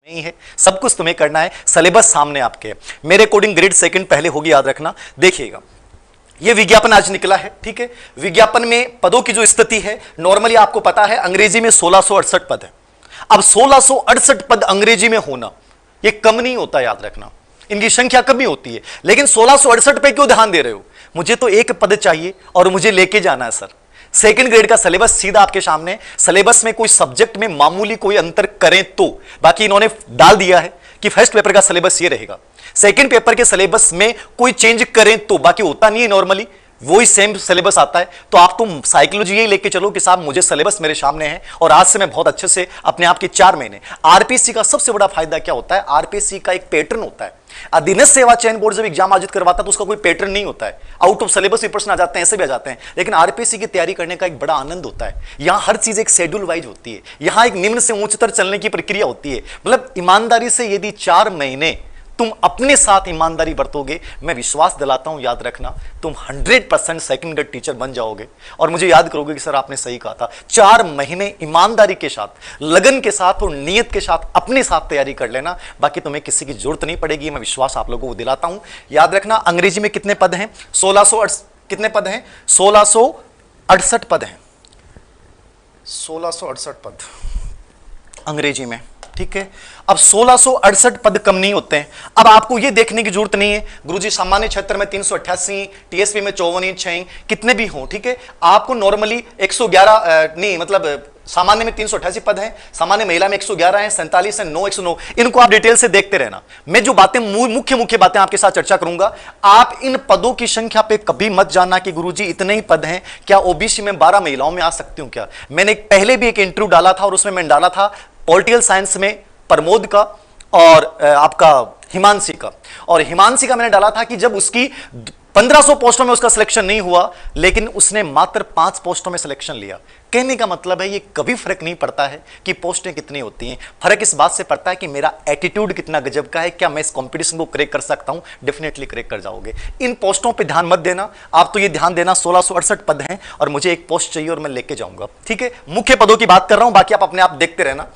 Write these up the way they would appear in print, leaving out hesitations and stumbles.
नहीं है, सब कुछ तुम्हें करना है, सिलेबस सामने आपके है। मेरे अकॉर्डिंग ग्रेड सेकंड पहले होगी, याद रखना। देखिएगा, ये विज्ञापन आज निकला है, ठीक है। विज्ञापन में पदों की जो स्थिति है, नॉर्मली आपको पता है अंग्रेजी में 1668 पद है। अब 1668 पद अंग्रेजी में होना ये कम नहीं होता, याद रखना, इनकी संख्या कम ही होती है। लेकिन 1668 पे क्यों ध्यान दे रहे हो? मुझे तो एक पद चाहिए और मुझे लेके जाना है सर। सेकंड ग्रेड का सिलेबस सीधा आपके सामने, सिलेबस में कोई सब्जेक्ट में मामूली कोई अंतर करें तो, बाकी इन्होंने डाल दिया है कि फर्स्ट पेपर का सिलेबस ये रहेगा, सेकंड पेपर के सिलेबस में कोई चेंज करें तो, बाकी होता नहीं है, नॉर्मली वही सेम सिलेबस आता है। तो आप तुम साइकोलॉजी यही लेके चलो कि साहब मुझे सिलेबस मेरे सामने है और आज से मैं बहुत अच्छे से अपने आप के 4 महीने। आरपीएससी का सबसे बड़ा फायदा क्या होता है? आरपीएससी का एक पैटर्न होता है। अधीनस्थ सेवा चयन बोर्ड जब एग्जाम आयोजित करवाता है तो उसका कोई पैटर्न नहीं होता है, आउट ऑफ सिलेबस भी प्रश्न आ जाते हैं, ऐसे भी आ जाते हैं। लेकिन आरपीएससी की तैयारी करने का एक बड़ा आनंद होता है, यहां हर चीज एक शेड्यूल वाइज होती है, यहां एक निम्न से उच्चतर चलने की प्रक्रिया होती है। मतलब ईमानदारी से यदि 4 महीने तुम अपने साथ ईमानदारी बरतोगे, मैं विश्वास दिलाता हूं, याद रखना, तुम 100% सेकंड ग्रेड टीचर बन जाओगे और मुझे याद करोगे कि सर आपने सही कहा था। 4 महीने ईमानदारी के साथ, लगन के साथ और नियत के साथ अपने साथ तैयारी कर लेना, बाकी तुम्हें किसी की जरूरत नहीं पड़ेगी, मैं विश्वास आप लोगों को दिलाता हूं। याद रखना, अंग्रेजी में कितने पद हैं? 1668 कितने पद हैं? 1668 पद हैं, 1668 पद अंग्रेजी में, ठीक है। अब 1668 पद कम नहीं होते हैं। अब आपको यह देखने की जरूरत नहीं है गुरुजी सामान्य क्षेत्र में 388, टीएसपी में 54, 6 कितने भी हों, ठीक है। आपको नॉर्मली 111 नहीं, मतलब सामान्य में 388 पद हैं, सामान्य महिला में 111 हैं, 47 है, 9 109, इनको आप डिटेल से देखते रहना। मैं जो बातें मुख्य बातें आपके साथ चर्चा करूंगा, आप इन पदों की संख्या पे कभी मत जानना कि गुरुजी इतने ही पद हैं, क्या ओबीसी में 12 महिलाओं में आ सकती हूं क्या? मैंने पहले भी एक इंटरव्यू डाला था और उसमें मैंने डाला था पॉलिटिकल साइंस में प्रमोद का और आपका हिमांशी का, और हिमांशी का मैंने डाला था कि जब उसकी 1500 पोस्टों में उसका सिलेक्शन नहीं हुआ, लेकिन उसने मात्र 5 पोस्टों में सिलेक्शन लिया। कहने का मतलब है ये कभी फर्क नहीं पड़ता है कि पोस्टें कितनी होती हैं, फर्क इस बात से पड़ता है कि मेरा एटीट्यूड कितना गजब का है, क्या मैं इस कंपटीशन को क्रैक कर सकता हूं? डेफिनेटली क्रैक कर जाओगे। इन पोस्टों पे ध्यान मत देना, आप तो ये ध्यान देना 1668 पद हैं और मुझे एक पोस्ट चाहिए और मैं लेके जाऊंगा, ठीक है। मुख्य पदों की बात कर रहा हूं, बाकी आप अपने आप देखते रहना।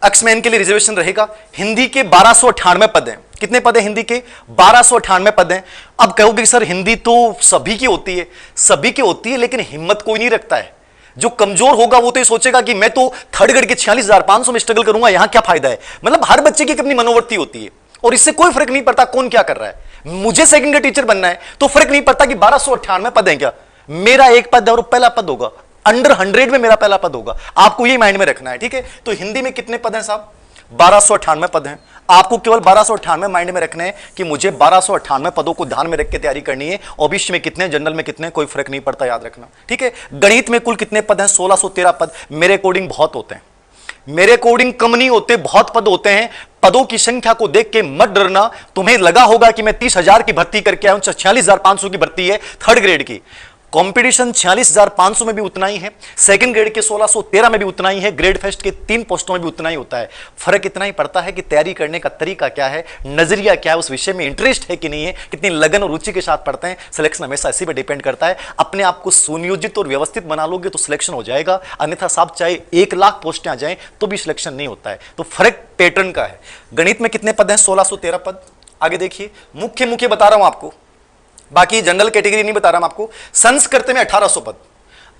एक्समैन के लिए रिजर्वेशन रहेगा। हिंदी के 1298 पद हैं। कितने पद हैं हिंदी के? 1298 पद हैं। अब कहोगे सर हिंदी तो सभी की होती है, सभी की होती है, लेकिन हिम्मत कोई नहीं रखता है। जो कमजोर होगा वो तो ये सोचेगा कि मैं तो थर्ड ग्रेड के 46,500 में स्ट्रगल करूंगा, यहां क्या फायदा है। मतलब हर बच्चे की अपनी मनोवृत्ति होती है और इससे कोई फर्क नहीं पड़ता कौन क्या कर रहा है। मुझे सेकंड ग्रेड टीचर बनना है तो फर्क नहीं पड़ता कि 1298 पद हैं क्या, मेरा एक पद है और पहला पद होगा, अंडर 100 में मेरा पहला पद होगा। आपको ये माइंड में रखना है, ठीक है। तो हिंदी में कितने पद हैं साहब? 1298 पद हैं। आपको केवल 1298 माइंड में रखने हैं कि मुझे 1298 पदों को ध्यान में रख के तैयारी करनी है। ओबीसी में कितने, जनरल में कितने, कोई फर्क नहीं पड़ता, याद रखना, ठीक है। गणित में कुल कितने पद हैं? 1613 पद। मेरे अकॉर्डिंग बहुत होते हैं, मेरे अकॉर्डिंग कम नहीं होते, बहुत पद होते हैं। पदों की संख्या को देख के मत डरना। तुम्हें लगा होगा कि मैं 30,000 की भर्ती करके आया हूं, 46,500 की भर्ती है थर्ड ग्रेड की। कंपटीशन 46,500 में भी उतना ही है, सेकंड ग्रेड के 1613 में भी उतना ही है, ग्रेड फर्स्ट के 3 पोस्टों में भी उतना ही होता है। फर्क इतना ही पड़ता है कि तैयारी करने का तरीका क्या है, नजरिया क्या है, उस विषय में इंटरेस्ट है कि नहीं है, कितनी लगन और रुचि के साथ पढ़ते हैं। सिलेक्शन हमेशा इसी पर डिपेंड करता है। अपने आप को सुनियोजित और व्यवस्थित बना लोगे तो सिलेक्शन हो जाएगा, अन्यथा साहब चाहे 1 लाख पोस्टें आ जाए तो भी सिलेक्शन नहीं होता है। तो फर्क पैटर्न का है। गणित में कितने पद हैं? 1613 पद। आगे देखिए, मुख्य बता रहा हूं आपको, बाकी जनरल कैटेगरी नहीं बता रहा हूं आपको। संस्कृत में 1800 पद।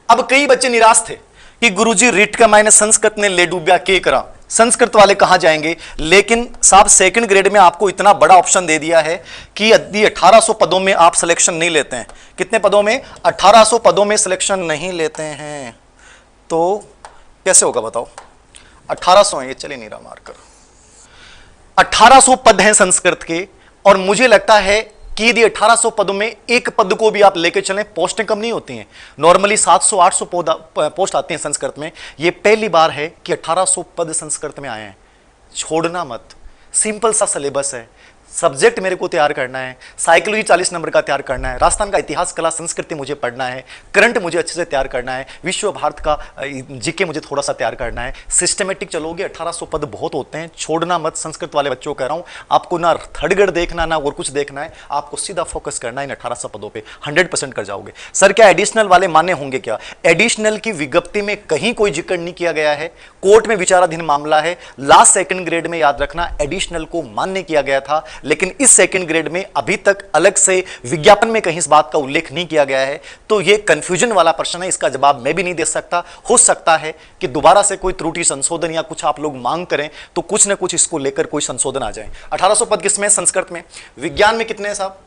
अब कई बच्चे निराश थे कि गुरुजी रीट का माइनस संस्कृत ने ले डूबिया के करा, संस्कृत वाले कहां जाएंगे। लेकिन साहब सेकंड ग्रेड में आपको इतना बड़ा ऑप्शन दे दिया है कि यदि 1800 पदों में आप सिलेक्शन नहीं लेते हैं, कितने पदों में? 1800 पदों में सिलेक्शन नहीं लेते हैं तो कैसे होगा बताओ? 1800 है ये, चलिए नहीं रहा मार्कर, 1800 पद हैं संस्कृत के। और मुझे लगता है कि यदि 1800 पदों में एक पद को भी आप लेके चलें, पोस्टें कम नहीं होती हैं, नॉर्मली 700-800 पोस्ट आती हैं संस्कृत में। ये पहली बार है कि 1800 पद संस्कृत में आए हैं। छोड़ना मत, सिंपल सा सिलेबस है, सब्जेक्ट मेरे को तैयार करना है, साइकोलॉजी 40 नंबर का तैयार करना है, राजस्थान का इतिहास कला संस्कृति मुझे पढ़ना है, करंट मुझे अच्छे से तैयार करना है, विश्व भारत का जीके मुझे थोड़ा सा तैयार करना है। सिस्टमेटिक चलोगे 1800 पद बहुत होते हैं, छोड़ना मत। संस्कृत वाले बच्चों को कह रहा हूं, आपको ना थर्डगढ़ देखना ना और कुछ देखना है, आपको सीधा फोकस करना है इन 1800 पदों पे, 100% कर जाओगे। सर क्या एडिशनल वाले मान्य होंगे क्या? एडिशनल की विज्ञप्ति में कहीं कोई जिक्र नहीं किया गया है, कोर्ट में विचाराधीन मामला है। लास्ट सेकंड ग्रेड में याद रखना एडिशनल को मान्य किया गया था, लेकिन इस सेकंड ग्रेड में अभी तक अलग से विज्ञापन में कहीं इस बात का उल्लेख नहीं किया गया है। तो यह कंफ्यूजन वाला प्रश्न है, इसका जवाब मैं भी नहीं दे सकता। हो सकता है कि दोबारा से कोई त्रुटि संशोधन या कुछ आप लोग मांग करें तो कुछ ना कुछ इसको लेकर कोई संशोधन आ जाए। 1800 पद किसमें? संस्कृत में। विज्ञान में कितने हैं साहब?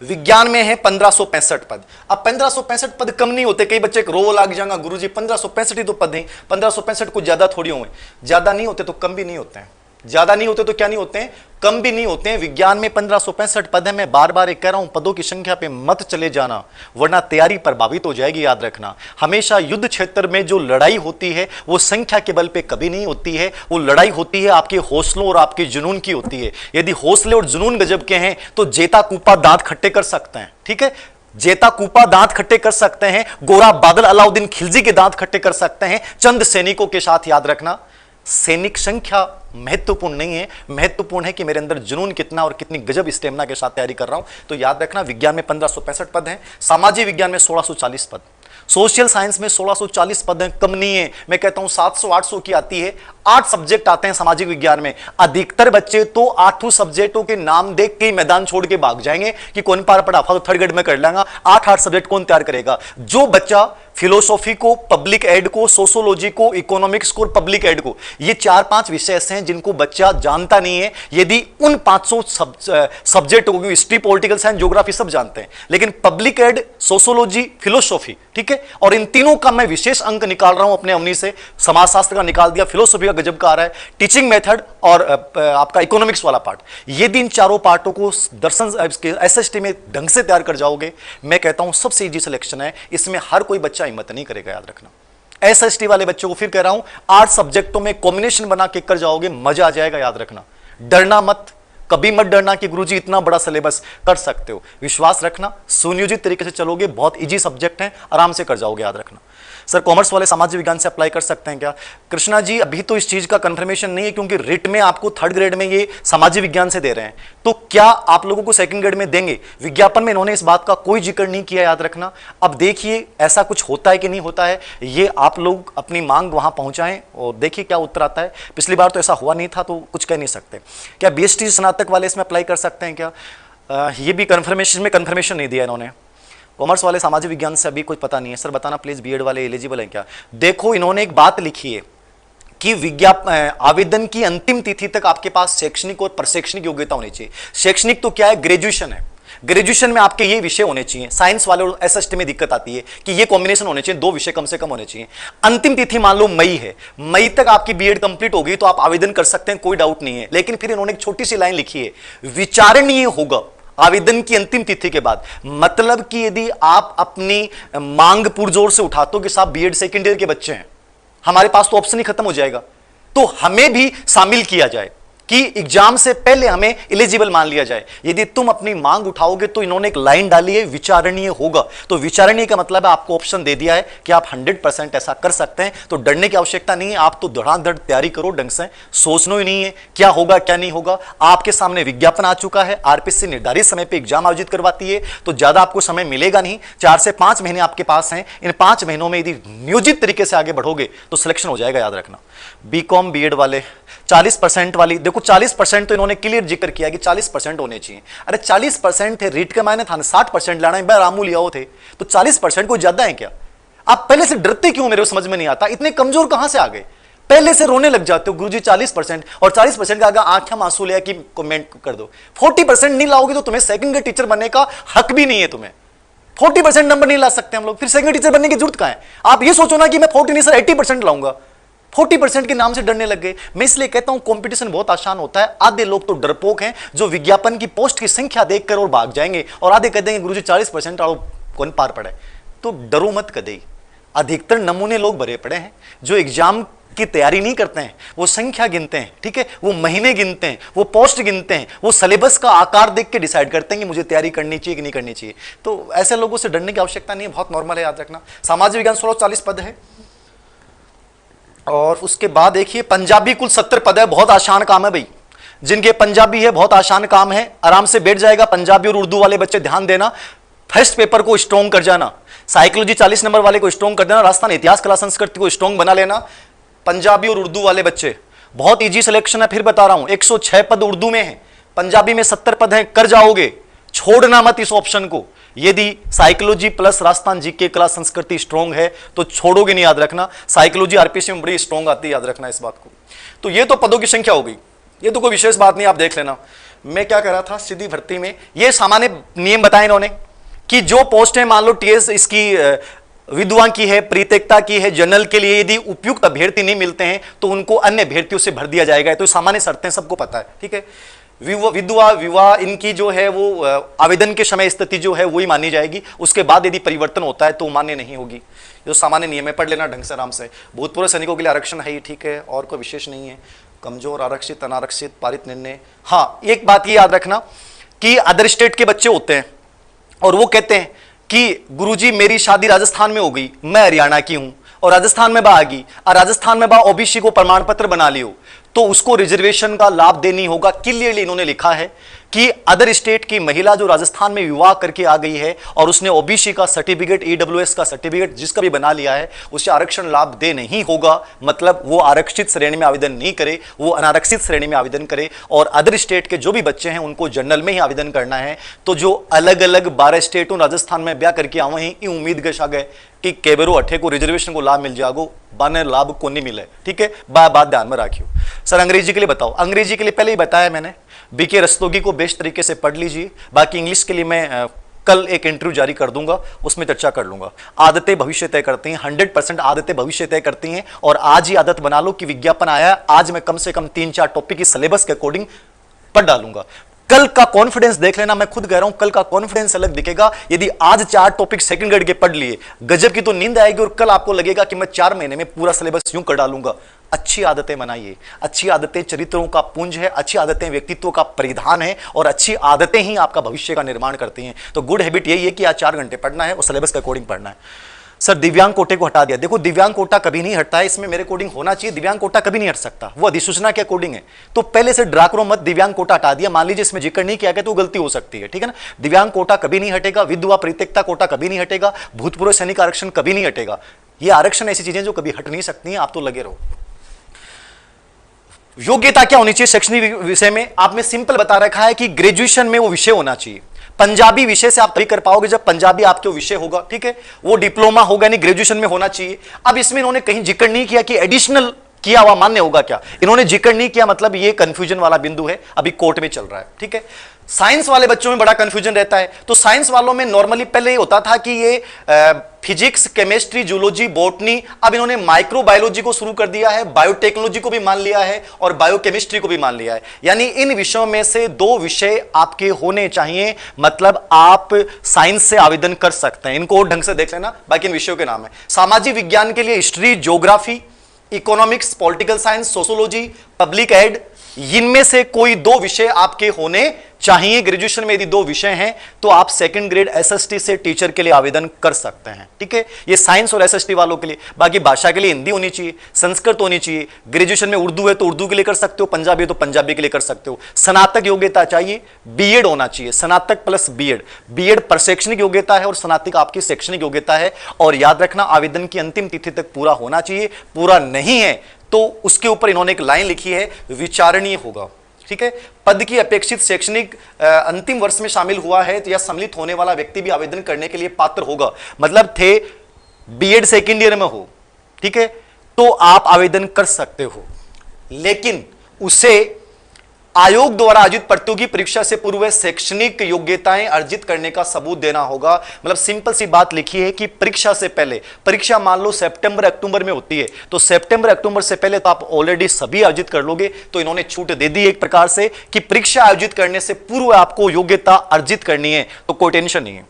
विज्ञान में है 1565 पद। अब 1565 पद कम नहीं होते, कई बच्चे रो लाग जाएगा गुरुजी 1565 ही तो पद हैं, 1565 कुछ ज्यादा थोड़ी होंगे। ज्यादा नहीं होते तो कम भी नहीं होते हैं, ज्यादा नहीं होते तो क्या नहीं होते हैं? कम भी नहीं होते हैं। विज्ञान में 1565 पद है। मैं बार बार एक कह रहा हूं, पदों की संख्या पे मत चले जाना वरना तैयारी प्रभावित हो जाएगी। याद रखना, हमेशा युद्ध क्षेत्र में जो लड़ाई होती है वो संख्या के बल पे कभी नहीं होती है, वो लड़ाई होती है आपके हौसलों और आपके जुनून की होती है। यदि हौसले और जुनून गजब के हैं तो जेता कूपा दांत खट्टे कर सकते हैं। ठीक है, जेता कूपा दांत खट्टे कर सकते हैं, गोरा बादल अलाउद्दीन खिलजी के दांत खट्टे कर सकते हैं चंद सैनिकों के साथ। याद रखना, सैनिक संख्या महत्वपूर्ण नहीं है, महत्वपूर्ण है कि मेरे अंदर जुनून कितना और कितनी गजब स्टेमिना के साथ तैयारी कर रहा हूं। तो याद रखना, विज्ञान में 1565 पद हैं, सामाजिक विज्ञान में 1640 पद, सोशल साइंस में 1640 पद हैं। कम नहीं है, मैं कहता हूं 700-800 की आती है। 8 सब्जेक्ट आते हैं सामाजिक विज्ञान में। अधिकतर बच्चे तो 8 सब्जेक्टों के नाम देख के मैदान छोड़ के भाग जाएंगे कि कौन पार पड़ा, तो थर्ड ग्रेड में कर लेंगे। 8 सब्जेक्ट कौन तैयार करेगा? जो बच्चा फिलोसॉफी को, पब्लिक एड को, सोशोलॉजी को, इकोनॉमिक्स को और पब्लिक एड को, ये 4-5 विषय ऐसे हैं जिनको बच्चा जानता नहीं है। यदि उन 500 सब्जेक्ट हो गए, हिस्ट्री, पॉलिटिकल साइंस, ज्योग्राफी सब जानते हैं, लेकिन पब्लिक एड, सोशोलॉजी, फिलोसॉफी, ठीक है, और इन तीनों का मैं विशेष अंक निकाल रहा हूं अपने अवनी से। समाजशास्त्र का निकाल दिया, फिलोसॉफी का गजब का आ रहा है, टीचिंग मेथड और आपका इकोनॉमिक्स वाला पार्ट। यदि इन चारों पार्टों को दर्शन एसएसटी में ढंग से तैयार कर जाओगे, मैं कहता हूं सबसे इजी सिलेक्शन है। इसमें हर कोई बच्चा हिम्मत नहीं करेगा। याद रखना, एसएसटी वाले बच्चों को फिर कह रहा हूं, 8 सब्जेक्टों में कॉम्बिनेशन बना के कर जाओगे, मजा आ जाएगा। याद रखना, डरना मत, कभी मत डरना कि गुरुजी इतना बड़ा सिलेबस कर सकते हो। विश्वास रखना, सुनियोजित तरीके से चलोगे, बहुत इजी सब्जेक्ट हैं, आराम से कर जाओगे। याद रखना। सर कॉमर्स वाले सामाजिक विज्ञान से अप्लाई कर सकते हैं क्या? कृष्णा जी, अभी तो इस चीज का कंफर्मेशन नहीं है, क्योंकि रिट में आपको थर्ड ग्रेड में ये सामाजिक विज्ञान से दे रहे हैं, तो क्या आप लोगों को सेकंड ग्रेड में देंगे? विज्ञापन में इन्होंने इस बात का कोई जिक्र नहीं किया। याद रखना, अब देखिए ऐसा कुछ होता है कि नहीं होता है, ये आप लोग अपनी मांग वहां पहुंचाएं और देखिए क्या उत्तर आता है। पिछली बार तो ऐसा हुआ नहीं था, तो कुछ कह नहीं सकते। क्या बीएसटी स्नातक वाले इसमें अप्लाई कर सकते हैं क्या? ये भी कंफर्मेशन नहीं दिया इन्होंने। कॉमर्स वाले सामाजिक विज्ञान से अभी कुछ पता नहीं है। सर बताना प्लीज, बीएड वाले एलिजिबल हैं क्या? देखो, इन्होंने एक बात लिखी है कि आवेदन की अंतिम तिथि तक आपके पास शैक्षणिक और प्रशैक्षणिक योग्यता होनी चाहिए। शैक्षणिक तो क्या है? ग्रेजुएशन है। ग्रेजुएशन में आपके ये विषय होने चाहिए। साइंस वाले और एसएसटी में दिक्कत आती है कि ये कॉम्बिनेशन होने चाहिए, 2 विषय कम से कम होने चाहिए। अंतिम तिथि मान लो मई है, मई तक आपकी बीएड कंप्लीट होगी तो आप आवेदन कर सकते हैं, कोई डाउट नहीं है। लेकिन फिर इन्होंने एक छोटी सी लाइन लिखी है, विचारणीय होगा आवेदन की अंतिम तिथि के बाद। मतलब कि यदि आप अपनी मांग पुरजोर से उठाते हो कि साहब बीएड सेकेंड ईयर के बच्चे हैं, हमारे पास तो ऑप्शन ही खत्म हो जाएगा, तो हमें भी शामिल किया जाए कि एग्जाम से पहले हमें एलिजिबल मान लिया जाए। यदि तुम अपनी मांग उठाओगे तो इन्होंने एक लाइन डाली है, विचारणीय होगा। तो विचारणीय का मतलब है आपको ऑप्शन दे दिया है कि आप 100% ऐसा कर सकते हैं, तो डरने की आवश्यकता नहीं है। आप तो धड़ाधड़ तैयारी करो, ढंग से सोचना ही नहीं है क्या होगा क्या नहीं होगा। आपके सामने विज्ञापन आ चुका है, आरपीएससी निर्धारित समय पर एग्जाम आयोजित करवाती है, तो ज्यादा आपको समय मिलेगा नहीं। 4 से 5 महीने आपके पास हैं। इन 5 महीनों में यदि नियोजित तरीके से आगे बढ़ोगे तो सिलेक्शन हो जाएगा। याद रखना, बीकॉम बीएड वाले 40% वाली, देखो 40% तो इन्होंने क्लियर जिक्र किया कि 40% होने चाहिए। अरे 40% थे, रीट के मायने था 60% लाना है, रामू लिया थे, तो 40% कोई ज्यादा है क्या? आप पहले से डरते क्यों, मेरे को समझ में नहीं आता। इतने कमजोर कहां से आ गए? पहले से रोने लग जाते हो, गुरुजी 40% और 40% का आगे आंखें आंसू लिया कि कमेंट कर दो। 40% नहीं लाओगे तो तुम्हें सेकंड ग्रेड टीचर बनने का हक भी नहीं है। तुम्हें 40% नंबर नहीं ला सकते हम लोग, फिर सेकंड टीचर बनने की जरूरत कहां है? आप ये सोचो ना कि मैं 40 नहीं सर 80% लाऊंगा। 40% के नाम से डरने लग गए। मैं इसलिए कहता हूं कंपटीशन बहुत आसान होता है। आधे लोग तो डरपोक हैं जो विज्ञापन की पोस्ट की संख्या देखकर और भाग जाएंगे, और आधे कह देंगे गुरुजी 40% आओ, कौन पार पड़े। तो डरो मत कदे। अधिकतर नमूने लोग भरे पड़े हैं जो एग्जाम की तैयारी नहीं करते हैं, वो संख्या गिनते हैं, ठीक है, वो महीने गिनते हैं, वो पोस्ट गिनते हैं, वो सिलेबस का आकार देख के डिसाइड करते हैं कि मुझे तैयारी करनी चाहिए कि नहीं करनी चाहिए। तो ऐसे लोगों से डरने की आवश्यकता नहीं है, बहुत नॉर्मल है, याद रखना। सामाजिक विज्ञान 1640 पद है। और उसके बाद देखिए पंजाबी कुल 70 पद है, बहुत आसान काम है भाई, जिनके पंजाबी है बहुत आसान काम है, आराम से बैठ जाएगा। पंजाबी और उर्दू वाले बच्चे ध्यान देना, फर्स्ट पेपर को स्ट्रॉन्ग कर जाना, साइकोलॉजी 40 नंबर वाले को स्ट्रॉन्ग कर देना, राजस्थान इतिहास कला संस्कृति को स्ट्रॉन्ग बना लेना। पंजाबी और उर्दू वाले बच्चे बहुत इजी सिलेक्शन है, फिर बता रहा हूं, 106 पद उर्दू में है, पंजाबी में 70 पद हैं, कर जाओगे, छोड़ना मत इस ऑप्शन को। यदि साइकोलॉजी प्लस राजस्थान जीके कला संस्कृति स्ट्रॉन्ग है तो छोड़ोगे नहीं, याद रखना। साइकोलॉजी आरपीसी में बड़ी स्ट्रॉन्ग आती है, याद रखना इस बात को। तो ये तो पदों की संख्या हो गई, ये तो कोई विशेष बात नहीं, आप देख लेना। मैं क्या कर रहा था, सीधी भर्ती में ये सामान्य नियम बताए इन्होंने कि जो पोस्ट है, मान लो टीएस इसकी विद्वान की है, प्रीतकता की है, जनरल के लिए यदि उपयुक्त अभ्यर्थी नहीं मिलते हैं तो उनको अन्य अभ्यर्थियों से भर दिया जाएगा। तो सामान्य शर्तें सबको पता है, ठीक है। विधवा विवाह इनकी जो है वो आवेदन के समय स्थिति जो है वही मानी जाएगी, उसके बाद यदि परिवर्तन होता है तो मान्य नहीं होगी। जो सामान्य नियम है, पढ़ लेना ढंग से आराम से। भूतपूर्व सैनिकों के लिए आरक्षण है ही, ठीक है, और कोई विशेष नहीं है। कमजोर, आरक्षित, अनारक्षित, पारित निर्णय। हाँ, एक बात ये याद रखना कि अदर स्टेट के बच्चे होते हैं और वो कहते हैं कि गुरुजी मेरी शादी राजस्थान में हो गई, मैं हरियाणा की हूं और राजस्थान में बा आ गई, और राजस्थान में बा ओबीसी को प्रमाण पत्र बना लियो, तो उसको रिजर्वेशन का लाभ देनी होगा। क्लियरली इन्होंने लिखा है कि अदर स्टेट की महिला जो राजस्थान में विवाह करके आ गई है और उसने ओबीसी का सर्टिफिकेट, ईडब्ल्यूएस का सर्टिफिकेट जिसका भी बना लिया है, उसे आरक्षण लाभ दे नहीं होगा। मतलब वो आरक्षित श्रेणी में आवेदन नहीं करे, वो अनारक्षित श्रेणी में आवेदन करे। और अदर स्टेट के जो भी बच्चे हैं उनको जनरल में ही आवेदन करना है। तो जो अलग अलग 12 स्टेटों राजस्थान में ब्याह करके आवे हैं, उम्मीद गशा गए कि केबरो अठे को रिजर्वेशन को लाभ मिल जाएगो, बाने लाभ को नहीं मिले, ठीक है। बात ध्यान में रखियो। सर अंग्रेजी के लिए बताओ, अंग्रेजी के लिए पहले ही बताया मैंने, बीके रस्तोगी को बेस्ट तरीके से पढ़ लीजिए। बाकी इंग्लिश के लिए मैं कल एक इंटरव्यू जारी कर दूंगा, उसमें चर्चा कर लूंगा। आदतें भविष्य तय करती हैं, 100% आदतें भविष्य तय करती हैं। और आज ही आदत बना लो कि विज्ञापन आया, आज मैं कम से कम 3-4 टॉपिक की सिलेबस के अकॉर्डिंग पढ़ डालूंगा। कल का कॉन्फिडेंस देख लेना, मैं खुद कह रहा हूं, कल का कॉन्फिडेंस अलग दिखेगा। यदि आज 4 टॉपिक सेकंड ग्रेड के पढ़ लिए, गजब की तो नींद आएगी, और कल आपको लगेगा कि मैं 4 महीने में पूरा सिलेबस यूं कर डालूंगा। अच्छी आदतें बनाइए, अच्छी आदतें चरित्रों का पुंज है, अच्छी आदतें व्यक्तित्व का परिधान है, और अच्छी आदतें ही आपका भविष्य का निर्माण करती हैं। तो गुड हैबिट यही है कि आज 4 घंटे पढ़ना है और सिलेबस के अकॉर्डिंग पढ़ना है। सर दिव्यांग कोटे को हटा दिया, देखो दिव्यांग कोटा कभी नहीं हटता है, इसमें मेरे अकॉर्डिंग होना चाहिए। दिव्यांग कोटा कभी नहीं हट सकता, वो अधिसूचना के अकॉर्डिंग है। तो पहले से ड्रा करो मत, दिव्यांग कोटा हटा दिया, मान लीजिए इसमें जिक्र नहीं किया गया तो गलती हो सकती है, ठीक है ना। दिव्यांग कोटा कभी नहीं हटेगा, विधवा प्रीतकता कोटा कभी नहीं हटेगा, भूतपूर्व सैनिक आरक्षण कभी नहीं हटेगा। ये आरक्षण ऐसी चीजें जो कभी हट नहीं सकती हैं, आप तो लगे रहो। योग्यता क्या होनी चाहिए शैक्षणिक विषय में, आप में सिंपल बता रखा है कि ग्रेजुएशन में वो विषय होना चाहिए। पंजाबी विषय से आप तभी कर पाओगे जब पंजाबी आपके विषय होगा, ठीक है। वो डिप्लोमा होगा, नहीं ग्रेजुएशन में होना चाहिए। अब इसमें इन्होंने कहीं जिक्र नहीं किया कि एडिशनल किया हुआ मान्य होगा क्या, इन्होंने जिक्र नहीं किया, मतलब ये कंफ्यूजन वाला बिंदु है, अभी कोर्ट में चल रहा है, ठीक है। साइंस वाले बच्चों में बड़ा कंफ्यूजन रहता है। तो साइंस वालों में नॉर्मली पहले होता था कि ये फिजिक्स, केमिस्ट्री, जूलॉजी, बॉटनी, अब इन्होंने माइक्रोबायोलॉजी को शुरू कर दिया है, बायोटेक्नोलॉजी को भी मान लिया है और बायोकेमिस्ट्री को भी मान लिया है। यानी इन विषयों में से 2 विषय आपके होने चाहिए, मतलब आप साइंस से आवेदन कर सकते हैं। इनको और ढंग से देख लेना, बाकी इन विषयों के नाम है। सामाजिक विज्ञान के लिए history, geography, economics, political science, sociology, public ad, इनमें से कोई 2 विषय आपके होने चाहिए। ग्रेजुएशन में यदि 2 विषय हैं तो आप सेकंड ग्रेड एसएसटी से टीचर के लिए आवेदन कर सकते हैं, ठीक है। ये साइंस और एसएसटी वालों के लिए। बाकी भाषा के लिए हिंदी होनी चाहिए, संस्कृत होनी चाहिए। ग्रेजुएशन में उर्दू है तो उर्दू के लिए कर सकते हो, पंजाबी है तो पंजाबी के लिए कर सकते हो। स्नातक योग्यता चाहिए, बीएड होना चाहिए, स्नातक प्लस बीएड। बीएड पर शैक्षणिक योग्यता है और स्नातक आपकी शैक्षणिक योग्यता है। और याद रखना आवेदन की अंतिम तिथि तक पूरा होना चाहिए, पूरा नहीं है तो उसके ऊपर इन्होंने एक लाइन लिखी है, विचारणीय होगा, ठीक है। पद की अपेक्षित शैक्षणिक अंतिम वर्ष में शामिल हुआ है तो या सम्मिलित होने वाला व्यक्ति भी आवेदन करने के लिए पात्र होगा। मतलब थे बीएड सेकेंड ईयर में हो, ठीक है, तो आप आवेदन कर सकते हो, लेकिन उसे आयोग द्वारा आयोजित प्रतियोगी परीक्षा से पूर्व शैक्षणिक योग्यताएं अर्जित करने का सबूत देना होगा। मतलब सिंपल सी बात लिखी है कि परीक्षा से पहले, परीक्षा मान लो सितंबर अक्टूबर में होती है, तो सितंबर अक्टूबर से पहले तो आप ऑलरेडी सभी आयोजित कर लोगे। तो इन्होंने छूट दे दी एक प्रकार से कि परीक्षा आयोजित करने से पूर्व आपको योग्यता अर्जित करनी है, तो कोई टेंशन नहीं है।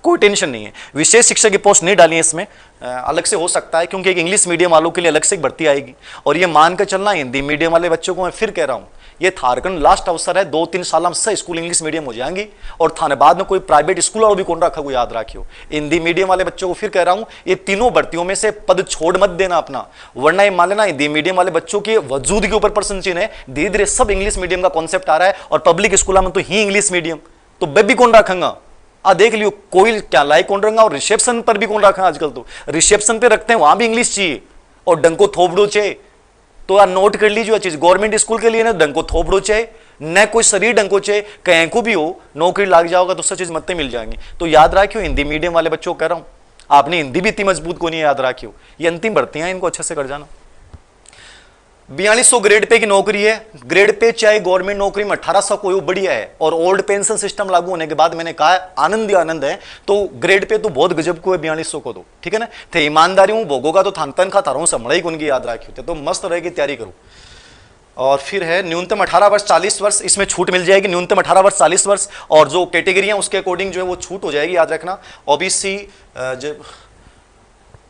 कोई टेंशन नहीं है। विशेष शिक्षक की पोस्ट नहीं डाली है इसमें, अलग से हो सकता है, क्योंकि एक इंग्लिश मीडियम वालों के लिए अलग से एक भर्ती आएगी। और ये मान कर चलना, हिंदी मीडियम वाले बच्चों को मैं फिर कह रहा हूं, ये थारकन लास्ट अवसर है, 2-3 साल हम सब स्कूल इंग्लिश मीडियम हो जाएंगी और थाने बाद में कोई प्राइवेट स्कूल और भी कौन रखा को याद रखियो। हिंदी मीडियम वाले बच्चों को फिर कह रहा हूं, ये तीनों भर्तियों में से पद छोड़ मत देना अपना, वरना ये मान लेना हिंदी मीडियम वाले बच्चों के वजूद के ऊपर प्रश्न चिन्ह है। धीरे धीरे सब इंग्लिश मीडियम का कॉन्सेप्ट आ रहा है और पब्लिक स्कूल में तो ही इंग्लिश मीडियम, तो बेबी कौन रखेगा? देख लियो, कोई क्या लाइक कौन रखा, और रिसेप्शन पर भी कौन रखा, आजकल तो रिसेप्शन पे रखते हैं, वहां भी इंग्लिश चाहिए और डंको थोपड़ो चाहिए। तो यार नोट कर लीजिए चीज, गवर्नमेंट स्कूल के लिए ना डंको थोपड़ो चाहिए, न कोई शरीर डंको चाहिए, कहीं को भी हो नौकरी लग जाओगा तो सब चीज मत्ते मिल जाएंगी। तो याद रखियो, हिंदी मीडियम वाले बच्चों को कह रहा हूं, आपने हिंदी भी इतनी मजबूत को नहीं, याद रखियो, ये अंतिम भर्तियां, इनको अच्छे से कर जाना। 4200 ग्रेड पे की नौकरी है, ग्रेड पे चाहे गवर्नमेंट नौकरी में 1800 कोई बढ़िया है, और ओल्ड पेंशन सिस्टम लागू होने के बाद मैंने कहा आनंद ही आनंद है, तो ग्रेड पे तो बहुत गजब को है 4200 को, तो ठीक है ना। थे ईमानदारी हूं भोगोगा तो थान तन खा थारों संभड़ा ही उनकी याद रखी, तो मस्त रह की तैयारी करूं। और फिर है न्यूनतम 18 वर्ष 40 वर्ष, इसमें छूट मिल जाएगी, न्यूनतम 18 वर्ष 40 वर्ष, और जो कैटेगरी है उसके अकॉर्डिंग जो है वो छूट हो जाएगी, याद रखना। ओबीसी,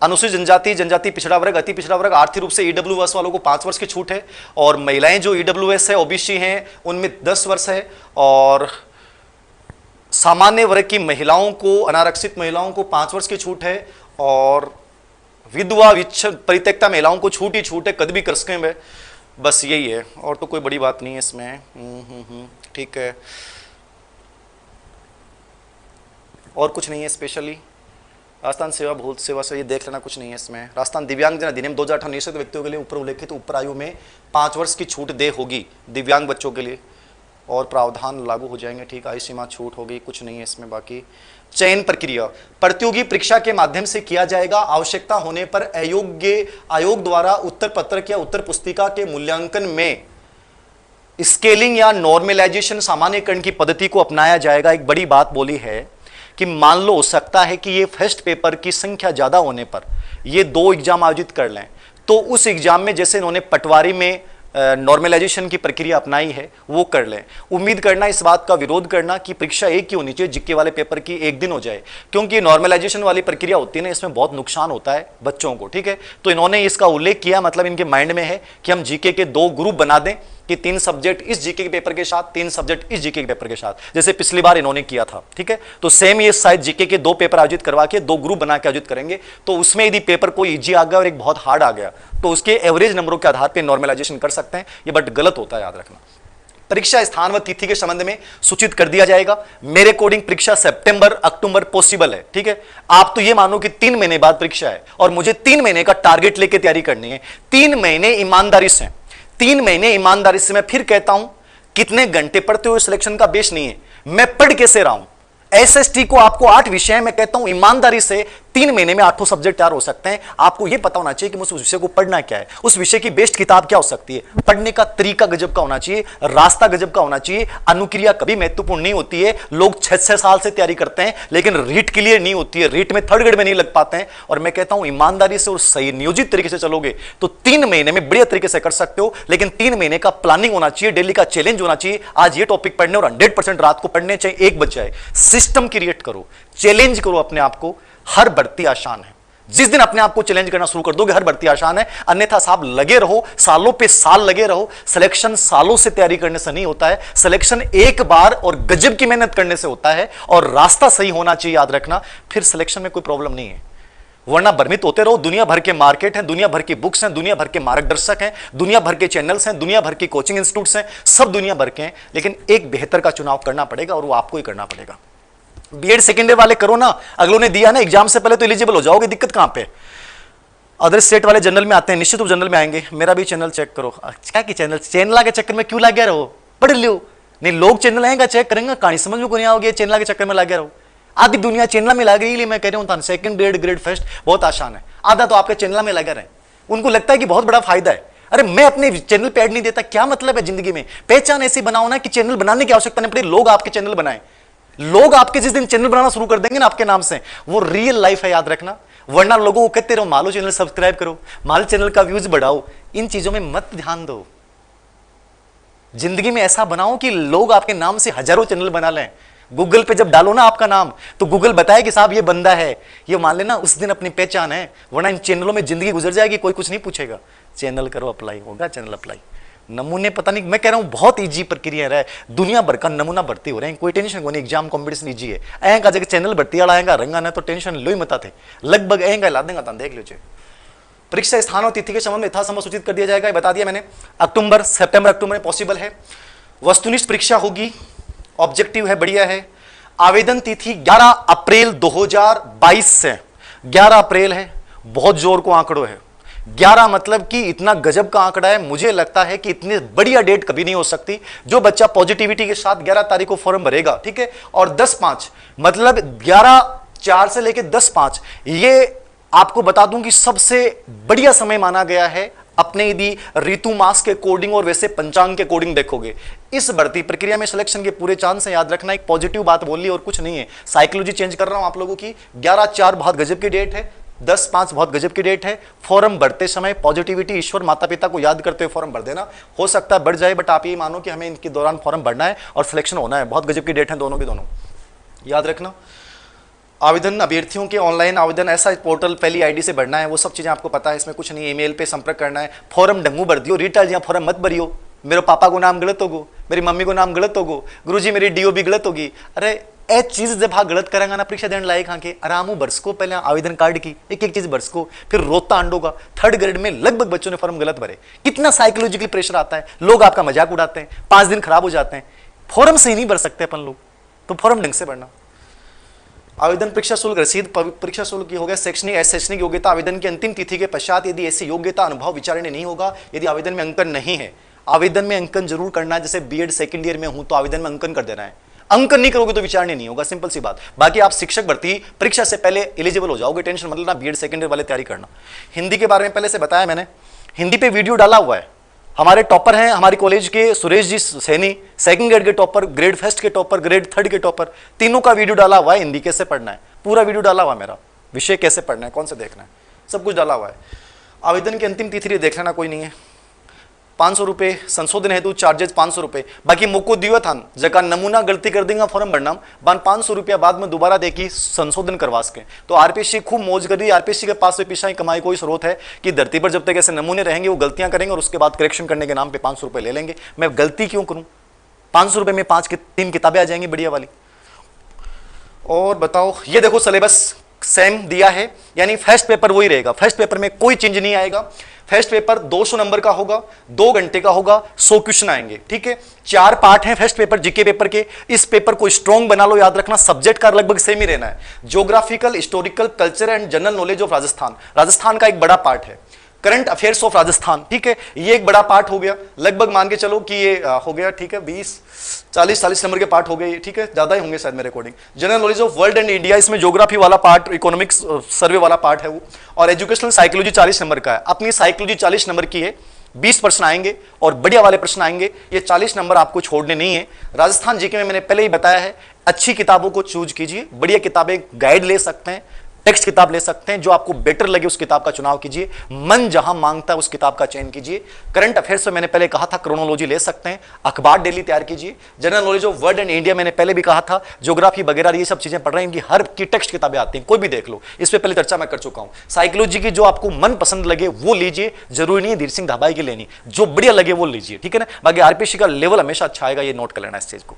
अनुसूचित जनजाति, जनजाति पिछड़ा वर्ग, अति पिछड़ा वर्ग, आर्थिक रूप से ईडब्ल्यूएस वालों को 5 वर्ष की छूट है, और महिलाएं जो ईडब्ल्यूएस है, ओबीसी हैं, उनमें 10 वर्ष है, और सामान्य वर्ग की महिलाओं को, अनारक्षित महिलाओं को 5 वर्ष की छूट है, और विधवा परित्यक्ता महिलाओं को छूट ही छूट है, कद भी कर सकें, बस यही है, और तो कोई बड़ी बात नहीं है इसमें। ठीक है, और कुछ नहीं है स्पेशली। राजस्थान सेवा बहुत सेवा से ये देख लेना, कुछ नहीं है इसमें। राजस्थान दिव्यांगजन अधिनियम 2018 निश्चित व्यक्तियों के लिए ऊपर उल्लेखित ऊपर आयु में 5 वर्ष की छूट दे होगी दिव्यांग बच्चों के लिए, और प्रावधान लागू हो जाएंगे। ठीक, आयु सीमा छूट होगी, कुछ नहीं है इसमें। बाकी चयन प्रक्रिया प्रतियोगी परीक्षा के माध्यम से किया जाएगा, आवश्यकता होने पर अयोग्य आयोग द्वारा उत्तर पत्रक या उत्तर पुस्तिका के मूल्यांकन में स्केलिंग या नॉर्मलाइजेशन सामान्यकरण की पद्धति को अपनाया जाएगा। एक बड़ी बात बोली है कि मान लो हो सकता है कि ये फर्स्ट पेपर की संख्या ज्यादा होने पर ये 2 एग्जाम आयोजित कर लें, तो उस एग्जाम में जैसे इन्होंने पटवारी में नॉर्मलाइजेशन की प्रक्रिया अपनाई है वो कर लें। उम्मीद करना, इस बात का विरोध करना कि परीक्षा एक ही होनी चाहिए, जीके वाले पेपर की एक दिन हो जाए, क्योंकि नॉर्मलाइजेशन वाली प्रक्रिया होती है ना, इसमें बहुत नुकसान होता है बच्चों को। ठीक है, तो इन्होंने इसका उल्लेख किया, मतलब इनके माइंड में है कि हम जीके के 2 ग्रुप बना दें कि 3 सब्जेक्ट इस जीके के पेपर के साथ, 3 सब्जेक्ट इस जीके के पेपर के साथ, जैसे पिछली बार इन्होंने किया था। ठीक है, तो सेम ये शायद जीके के 2 पेपर आयोजित करवा के 2 ग्रुप बना के आयोजित करेंगे, तो उसमें यदि पेपर कोई इजी आ गया और एक बहुत हार्ड आ गया तो उसके एवरेज नंबरों के आधार पर नॉर्मलाइजेशन कर सकते हैं, ये बट गलत होता है, याद रखना। परीक्षा स्थान व तिथि के संबंध में सूचित कर दिया जाएगा। मेरे अकॉर्डिंग परीक्षा सितंबर अक्टूबर पॉसिबल है। ठीक है, आप तो ये मानो कि 3 महीने बाद परीक्षा है और मुझे 3 महीने का टारगेट लेके तैयारी करनी है। 3 महीने ईमानदारी से, 3 महीने ईमानदारी से। मैं फिर कहता हूं, कितने घंटे पढ़ते हो सिलेक्शन का बेस नहीं है, मैं पढ़ कैसे रहा हूं। एसएसटी को आपको 8 विषय, मैं कहता हूं ईमानदारी से 3 महीने में 8 सब्जेक्ट तैयार हो सकते हैं। आपको यह पता होना चाहिए कि उस विषय को पढ़ना क्या है, उस विषय की बेस्ट किताब क्या हो सकती है, पढ़ने का तरीका गजब का होना चाहिए, रास्ता गजब का होना चाहिए। अनुक्रिया कभी महत्वपूर्ण नहीं होती है। लोग 6-6 साल से तैयारी करते हैं लेकिन रीट क्लियर नहीं होती है, रीट में 3rd ग्रेड में नहीं लग पाते हैं। और मैं कहता हूं ईमानदारी से और सही नियोजित तरीके से चलोगे तो 3 महीने में बढ़िया तरीके से कर सकते हो, लेकिन 3 महीने का प्लानिंग होना चाहिए, डेली का चैलेंज होना चाहिए। आज ये टॉपिक पढ़ने और 100% रात को पढ़ने, चाहे 1 बज जाए। सिस्टम क्रिएट करो, चैलेंज करो अपने आप को। हर भर्ती आसान है, जिस दिन अपने आप को चैलेंज करना शुरू कर दोगे हर भर्ती आसान है। अन्यथा साहब लगे रहो, सालों पे साल लगे रहो। सिलेक्शन सालों से तैयारी करने से नहीं होता है, सिलेक्शन एक बार और गजब की मेहनत करने से होता है, और रास्ता सही होना चाहिए, याद रखना। फिर सिलेक्शन में कोई प्रॉब्लम नहीं है, वरना भ्रमित होते रहो। दुनिया भर के मार्केट हैं, दुनिया भर की बुक्स हैं, दुनिया भर के मार्गदर्शक हैं, दुनिया भर के चैनल्स हैं, दुनिया भर के कोचिंग इंस्टीट्यूट्स हैं, सब दुनिया भर के हैं, लेकिन एक बेहतर का चुनाव करना पड़ेगा और वो आपको ही करना पड़ेगा। बीएड सेकेंड ईयर वाले करो ना, अगलों ने दिया ना एग्जाम से पहले तो एलिजिबल हो जाओगे, दिक्कत कहां पे। अदर स्टेट वाले जनरल में आते हैं, निश्चित रूप जनरल में आएंगे। मेरा भी चैनल चेक करो। क्या की चैनल, चैनल के चक्कर में क्यों लग गया रहो, पढ़ लो। नहीं, लोग चैनल आएगा चेक करेंगे, कहानी समझ में को नहीं आओगे, चैनल के चक्कर में लग गया रहो। आधी दुनिया चैनल में लग रही है, मैं कह रहा हूं सेकंड ग्रेड, ग्रेड फर्स्ट बहुत आसान है, आधा तो आपके चैनल में लगे रहे। उनको लगता है कि बहुत बड़ा फायदा है। अरे मैं अपने चैनल पे ऐड नहीं देता, क्या मतलब है जिंदगी में। पहचान ऐसी बनाओ ना कि चैनल बनाने की आवश्यकता नहीं पड़े, लोग आपके चैनल बनाए। लोग आपके जिस दिन चैनल बनाना शुरू कर देंगे ना आपके नाम से, वो रियल लाइफ है, याद रखना। वरना लोगों को कहते रहो मालो चैनल सब्सक्राइब करो, माल चैनल का व्यूज बढ़ाओ, इन चीजों में मत ध्यान दो। जिंदगी में ऐसा बनाओ कि लोग आपके नाम से हजारों चैनल बना लें, गूगल पे जब डालो ना आपका नाम तो गूगल बताए कि साहब ये बंदा है, ये मान लेना उस दिन अपनी पहचान है, वरना इन चैनलों में जिंदगी गुजर जाएगी, कोई कुछ नहीं पूछेगा। चैनल करो अप्लाई, होगा चैनल अप्लाई। नमूने पता नहीं, मैं कह रहा हूं बहुत इजी प्रक्रिया रहा है, दुनिया भर का नमूना भर्ती हो रहे हैं, कोई टेंशन को नहीं, एग्जाम कॉम्पिटिशन इजी है। आएगा जगह चैनल भर्ती वाला आएगा रंगा ना तो टेंशन लो ही मता थे, लगभग आएगा ला देगा, देख लीजिए। परीक्षा स्थान और तिथि के संबंध में यथासंभव सूचित कर दिया जाएगा, ये बता दिया मैंने। अक्टूबर सितंबर अक्टूबर में पॉसिबल है। वस्तुनिष्ठ परीक्षा होगी, ऑब्जेक्टिव है, बढ़िया है। आवेदन तिथि 11 अप्रैल 2022 से 11 अप्रैल है, बहुत जोर को आंकड़ो है 11, मतलब कि इतना गजब का आंकड़ा है। मुझे लगता है कि इतनी बढ़िया डेट कभी नहीं हो सकती। जो बच्चा पॉजिटिविटी के साथ 11 तारीख को फॉर्म भरेगा, ठीक है, और 10/5 मतलब 11/4 से लेकर 10/5, ये आपको बता दूं कि सबसे बढ़िया समय माना गया है। अपने यदि ऋतु मास के कोडिंग और वैसे पंचांग के कोडिंग देखोगे, इस भर्ती प्रक्रिया में सिलेक्शन के पूरे चांस है। याद रखना, एक पॉजिटिव बात बोल ली और कुछ नहीं है, साइकोलॉजी चेंज कर रहा हूं आप लोगों की। 11/4 बहुत गजब की डेट है, 10/5 बहुत गजब की डेट है। फॉर्म भरते समय पॉजिटिविटी, ईश्वर माता पिता को याद करते हुए फॉर्म भर देना। हो सकता है बढ़ जाए, बट आप ये मानो कि हमें इनके दौरान फॉर्म भरना है और सिलेक्शन होना है। बहुत गजब की डेट है दोनों की दोनों, याद रखना। आवेदन अभ्यर्थियों के ऑनलाइन आवेदन ऐसा पोर्टल पहली आईडी से भरना है, वो सब चीज़ें आपको पता है, इसमें कुछ नहीं। ईमेल पे संपर्क करना है। फॉर्म ढंगू भर दियो, रिटर्न या फॉर्म मत भरियो। मेरे पापा को नाम गलत होगो, मेरी मम्मी को नाम गलत होगो, गुरुजी मेरी डीओ भी गलत होगी। अरे ए चीज जब हाँ गलत करेंगे ना परीक्षा देने लायक हाँ के आराम बरस को, पहले आवेदन कार्ड की एक एक चीज बरस को, फिर रोता अंडोगा। 3rd ग्रेड में लगभग बच्चों ने फॉर्म गलत भरे। कितना साइकोलॉजिकल प्रेशर आता है, लोग आपका मजाक उड़ाते हैं, 5 दिन खराब हो जाते हैं। फॉर्म से ही नहीं भर सकते अपन लोग, तो फॉर्म ढंग से भरना। आवेदन परीक्षा शुल्क रसीद परीक्षा शुल्क की हो गया। शैक्षणिक योग्यता आवेदन की अंतिम तिथि के पश्चात यदि ऐसी योग्यता अनुभव विचारणीय नहीं होगा, यदि आवेदन में अंकन नहीं है, आवेदन में अंकन जरूर करना है। जैसे बीएड सेकंड ईयर में हूं तो आवेदन में अंकन कर देना है, अंकन नहीं करोगे तो विचारणीय नहीं होगा, सिंपल सी बात। बाकी आप शिक्षक भर्ती परीक्षा से पहले एलिजिबल हो जाओगे, टेंशन मतलब ना। बीएड सेकंड ईयर वाले तैयारी करना। हिंदी के बारे में पहले से बताया मैंने, हिंदी पे वीडियो डाला हुआ है। हमारे टॉपर हैं हमारी कॉलेज के सुरेश जी सैनी, सेकंड ग्रेड के टॉपर, ग्रेड फर्स्ट के टॉपर, ग्रेड 3rd के टॉपर, तीनों का वीडियो डाला हुआ है। हिंदी कैसे पढ़ना है पूरा वीडियो डाला हुआ है मेरा, विषय कैसे पढ़ना है, कौन से देखना है, सब कुछ डाला हुआ है। आवेदन की अंतिम तिथि देख लेना, कोई नहीं है। 500 रुपये संशोधन हेतु चार्जेस 500 रुपये। बाकी मुझको दियो था जगह नमूना गलती कर देंगे फॉर्म भरना, 500 रुपया बाद में दोबारा देखी संशोधन करवा सके। तो आरपीसी खूब मौज कर रही। आरपीसी के पास पैसा कमाई कोई स्रोत है कि धरती पर जब तक ऐसे नमूने रहेंगे वो गलतियां करेंगे और उसके बाद करेक्शन करने के नाम पे 500 रुपये ले लेंगे। मैं गलती क्यों करूं? 500 रुपये में 3 किताबें आ जाएंगी बढ़िया वाली। और बताओ, ये देखो सिलेबस सेम दिया है, यानी फर्स्ट पेपर वही रहेगा। फर्स्ट पेपर में कोई चेंज नहीं आएगा। फर्स्ट पेपर 200 नंबर का होगा, 2 घंटे का होगा, 100 क्वेश्चन आएंगे, ठीक है। 4 पार्ट हैं फर्स्ट पेपर जीके पेपर के। इस पेपर को स्ट्रॉन्ग बना लो, याद रखना सब्जेक्ट का लगभग सेम ही रहना है। Geographical, historical, culture and general knowledge of Rajasthan, Rajasthan का एक बड़ा पार्ट है। करंट अफेयर्स ऑफ राजस्थान, ठीक है, ये एक बड़ा पार्ट हो गया। लगभग मान के चलो कि ये हो गया, ठीक है, 20-40 नंबर के पार्ट हो गए, ठीक है, ज्यादा ही होंगे शायद मेरे according. General knowledge of world and India, इसमें ज्योग्राफी वाला पार्ट, इकोनॉमिक्स सर्वे वाला पार्ट है वो। और एजुकेशनल साइकोलॉजी 40 नंबर का है। अपनी साइकोलॉजी 40 नंबर की है, 20 प्रश्न आएंगे और बढ़िया वाले प्रश्न आएंगे। ये 40 नंबर आपको छोड़ने नहीं है। राजस्थान जीके में मैंने पहले ही बताया है, अच्छी किताबों को चूज कीजिए, बढ़िया किताबें, गाइड ले सकते हैं, टेक्स्ट किताब ले सकते हैं, जो आपको बेटर लगे उस किताब का चुनाव कीजिए। मन जहां मांगता है उस किताब का चयन कीजिए। करंट अफेयर्स में मैंने पहले कहा था क्रोनोलॉजी ले सकते हैं, अखबार डेली तैयार कीजिए। General knowledge of world and India मैंने पहले भी कहा था, ज्योग्राफी वगैरह ये सब चीजें पढ़ रहे हैं, इनकी हर की टेक्स्ट किताबें आती हैं, कोई भी देख लो, इस पर पहले चर्चा मैं कर चुका हूं। साइकोलॉजी की जो आपको मन पसंद लगे वो लीजिए, जरूरी नहीं है धीर सिंह धाबाई की लेनी, जो बढ़िया लगे वो लीजिए, ठीक है ना। बाकी आरपीसी का लेवल हमेशा अच्छा आएगा, ये नोट कर लेना इस चीज को।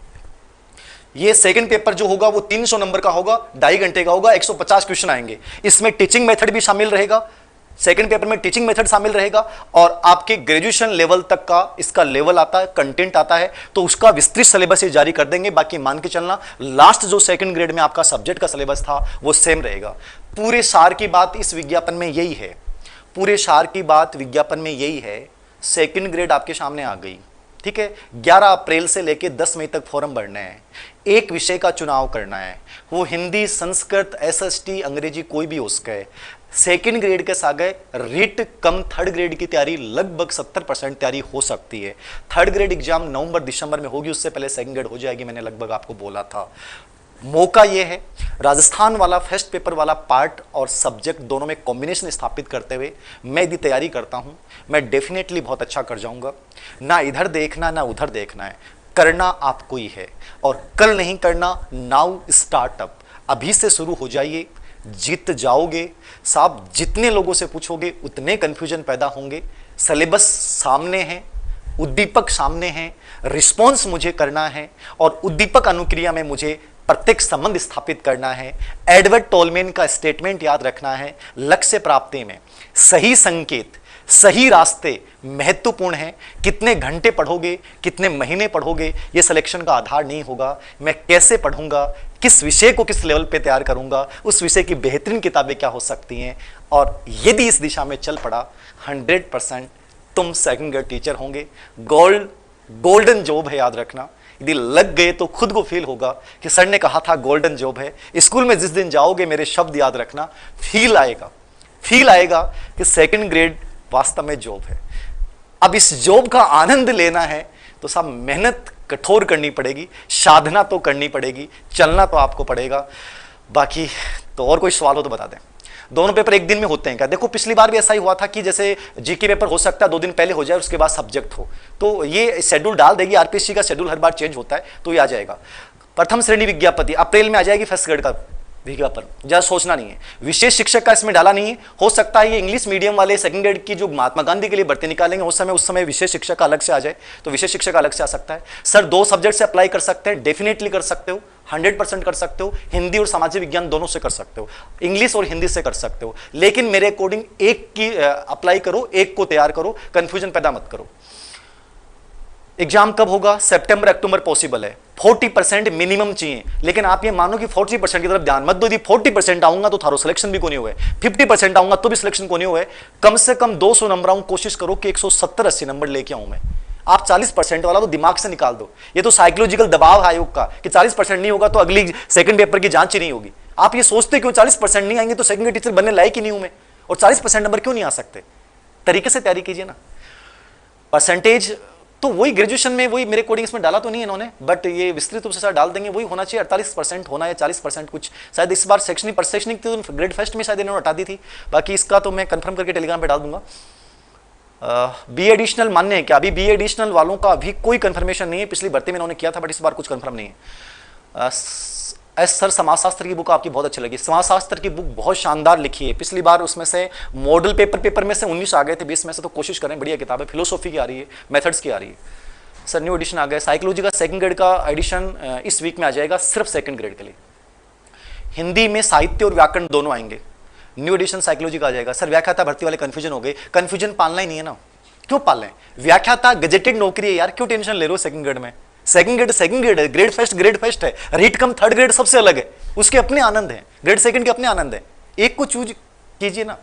ये सेकंड पेपर जो होगा वो 300 नंबर का होगा, 2.5 घंटे का होगा, 150 क्वेश्चन आएंगे। इसमें टीचिंग मेथड भी शामिल रहेगा। सेकंड पेपर में टीचिंग मेथड शामिल रहेगा और आपके ग्रेजुएशन लेवल तक का इसका लेवल आता है, कंटेंट आता है, तो उसका विस्तृत सिलेबस जारी कर देंगे। बाकी मान के चलना लास्ट जो सेकंड ग्रेड में आपका सब्जेक्ट का सिलेबस था वो सेम रहेगा। पूरे सार की बात इस विज्ञापन में यही है, पूरे सार की बात विज्ञापन में यही है। सेकंड ग्रेड आपके सामने आ गई, ठीक है। 11 अप्रैल से लेकर 10 मई तक फॉर्म भरने हैं। एक विषय का चुनाव करना है, वो हिंदी, संस्कृत, एसएसटी, अंग्रेजी कोई भी हो सके। सेकंड ग्रेड के सागे रिट कम 3rd ग्रेड की तैयारी लगभग 70% तैयारी हो सकती है। 3rd ग्रेड एग्जाम नवंबर दिसंबर में होगी, उससे पहले सेकंड ग्रेड हो जाएगी, मैंने लगभग आपको बोला था। मौका यह है, राजस्थान वाला फर्स्ट पेपर वाला पार्ट और सब्जेक्ट दोनों में कॉम्बिनेशन स्थापित करते हुए मैं यदि तैयारी करता हूं, मैं डेफिनेटली बहुत अच्छा कर जाऊंगा। ना इधर देखना ना उधर देखना है, करना आपको ही है, और कल नहीं करना, नाउ स्टार्टअप, अभी से शुरू हो जाइए, जीत जाओगे साहब। जितने लोगों से पूछोगे उतने कंफ्यूजन पैदा होंगे। सिलेबस सामने है, उद्दीपक सामने है, रिस्पॉन्स मुझे करना है, और उद्दीपक अनुक्रिया में मुझे प्रत्येक संबंध स्थापित करना है। एडवर्ड टोलमेन का स्टेटमेंट याद रखना है, लक्ष्य प्राप्ति में सही संकेत, सही रास्ते महत्वपूर्ण है। कितने घंटे पढ़ोगे, कितने महीने पढ़ोगे, यह सिलेक्शन का आधार नहीं होगा। मैं कैसे पढ़ूंगा, किस विषय को किस लेवल पे तैयार करूंगा, उस विषय की बेहतरीन किताबें क्या हो सकती हैं, और यदि इस दिशा में चल पड़ा 100% तुम सेकंड ग्रेड टीचर होंगे। गोल्डन जॉब है, याद रखना। यदि लग गए तो खुद को फील होगा कि सर ने कहा था गोल्डन जॉब है। स्कूल में जिस दिन जाओगे मेरे शब्द याद रखना, फील आएगा कि सेकंड ग्रेड वास्तव में जॉब है। अब इस जॉब का आनंद लेना है तो सब मेहनत कठोर करनी पड़ेगी, साधना तो करनी पड़ेगी, चलना तो आपको पड़ेगा। बाकी तो और कोई सवाल हो तो बता दें। दोनों पेपर एक दिन में होते हैं क्या? देखो पिछली बार भी ऐसा ही हुआ था कि जैसे जीके पेपर हो सकता है 2 दिन पहले हो जाए, उसके बाद सब्जेक्ट हो, तो ये शेड्यूल डाल देगी। आरपीएससी का शेड्यूल हर बार चेंज होता है, तो ये आ जाएगा। प्रथम श्रेणी विज्ञापति अप्रैल में आ जाएगी, फर्स्ट ग्रेड का विज्ञापन, ज्यादा सोचना नहीं है। विशेष शिक्षक का इसमें डाला नहीं है। हो सकता है ये इंग्लिश मीडियम वाले सेकंड ग्रेड की जो महात्मा गांधी के लिए भर्ती निकालेंगे उस समय विशेष शिक्षक का अलग से आ जाए, तो विशेष शिक्षक अलग से आ सकता है। सर 2 सब्जेक्ट से अप्लाई कर सकते हैं, डेफिनेटली कर सकते हो, 100% कर सकते हो। हिंदी और सामाजिक विज्ञान दोनों से कर सकते हो, इंग्लिश और हिंदी से कर सकते हो, लेकिन मेरे अकॉर्डिंग एक की अप्लाई करो, एक को तैयार करो, कंफ्यूजन पैदा मत करो। एग्जाम कब होगा? सितंबर अक्टूबर पॉसिबल है। 40% मिनिमम चाहिए, लेकिन आप ये मानो कि 40% की तरफ ध्यान मत दो। यदि 40% आऊंगा तो थारो सिलेक्शन भी को नहीं हुए, 50% आऊंगा तो भी सिलेक्शन को नहीं हुए। कम से कम 200 नंबर आऊं, कोशिश करो कि 170-80 नंबर लेके आऊं मैं। आप 40% वाला तो दिमाग से निकाल दो। ये तो साइकोलॉजिकल दबाव है आयोग का कि 40% नहीं होगा तो अगली सेकंड पेपर की जांच ही नहीं होगी। आप ये सोचते क्यों 40% नहीं आएंगे तो सेकंड के टीचर बनने लायक ही नहीं हूं मैं, और 40% नंबर क्यों नहीं आ सकते? तरीके से तैयारी कीजिए ना। परसेंटेज तो वही ग्रेजुएशन में वही मेरे कोडिंग इसमें डाला तो नहीं है इन्होंने, बट ये विस्तृत रूप से डाल देंगे, वही होना चाहिए। 48% होना है, 40% कुछ शायद इस बार शैक्षणिक तो ग्रेड फर्स्ट में शायद इन्होंने हटा दी थी। बाकी इसका तो मैं कंफर्म करके टेलीग्राम पे डाल दूंगा। बी एडिशनल मान्य है क्या? अभी बी एडिशनल वालों का अभी कोई कंफर्मेशन नहीं है। पिछली भर्ती में इन्होंने किया था, बट इस बार कुछ कंफर्म नहीं है। सर समाजशास्त्र की बुक आपकी बहुत अच्छी लगी। समाजशास्त्र की बुक बहुत शानदार लिखी है। पिछली बार उसमें से मॉडल पेपर में से 19 आ गए थे 20 में से, तो कोशिश करें, बढ़िया किताब है। फिलोसॉफी की आ रही है, मेथड्स की आ रही है। सर न्यू एडिशन आ गया। साइकोलॉजी का सेकंड ग्रेड का एडिशन इस वीक में आ जाएगा, सिर्फ सेकंड ग्रेड के लिए। हिंदी में साहित्य और व्याकरण दोनों आएंगे। न्यू एडिशन साइकोलॉजी का आ जाएगा। सर व्याख्याता भर्ती वाले कंफ्यूजन हो गए। कंफ्यूजन पालना ही नहीं है ना, क्यों पाल लें? व्याख्याता गजेटेड नौकरी है यार, क्यों टेंशन ले रहे हो? सेकंड ग्रेड में सेकंड ग्रेड है, ग्रेड फर्स्ट है, रीट कम थर्ड ग्रेड सबसे अलग है, उसके अपने आनंद है, ग्रेड सेकंड के अपने आनंद है। एक को चूज कीजिए ना।